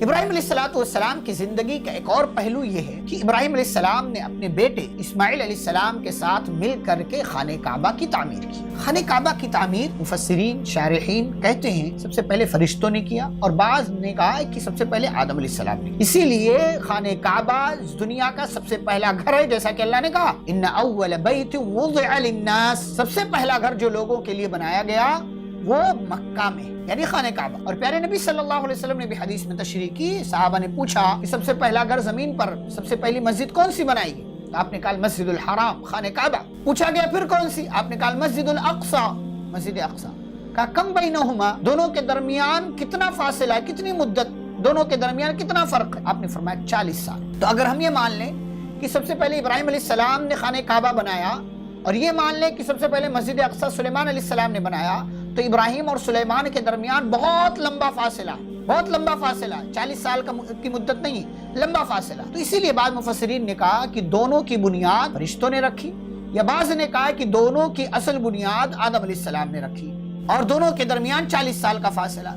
ابراہیم علیہ السلام کی زندگی کا ایک اور پہلو یہ ہے کہ ابراہیم علیہ السلام نے اپنے بیٹے اسماعیل علیہ السلام کے ساتھ مل کر کے خانہ کعبہ کی تعمیر کی۔ خانہ کعبہ کی تعمیر مفسرین شارحین کہتے ہیں سب سے پہلے فرشتوں نے کیا، اور بعض نے کہا کہ سب سے پہلے آدم علیہ السلام نے۔ اسی لیے خانہ کعبہ دنیا کا سب سے پہلا گھر ہے، جیسا کہ اللہ نے کہا ان اول بیت وضع للناس، سب سے پہلا گھر جو لوگوں کے لیے بنایا گیا وہ مکہ میں، یعنی خانہ کعبہ۔ اور پیارے نبی صلی اللہ علیہ وسلم نے بھی حدیث میں تشریح کی، صحابہ نے پوچھا کہ سب سے پہلا گھر زمین پر سب سے پہلی مسجد کون سی بنائی گئی؟ تو آپ نے کہا مسجد الحرام، خانہ کعبہ۔ پوچھا گیا پھر کون سی؟ آپ نے کہا مسجد الاقصی، مسجد اقصی۔ کہا کم بینہما، دونوں کے درمیان کتنا فاصلہ ہے، کتنی مدت، دونوں کے درمیان کتنا فرق ہے؟ آپ نے فرمایا 40 سال۔ تو اگر ہم یہ مان لیں کہ سب سے پہلے ابراہیم علیہ السلام نے خانہ کعبہ بنایا، اور یہ مان لیں کہ سب سے پہلے مسجد اقصی سلیمان علیہ السلام نے بنایا، تو ابراہیم اور سلیمان کے درمیان بہت لمبا فاصلہ، بہت لمبا فاصلہ، 40 سال کی مدت نہیں، لمبا فاصلہ۔ تو اسی لیے بعض مفسرین نے کہا کہ دونوں کی بنیاد فرشتوں نے رکھی، یا بعض نے کہا کہ دونوں کی اصل بنیاد آدم علیہ السلام نے رکھی، اور دونوں کے درمیان 40 سال کا فاصلہ۔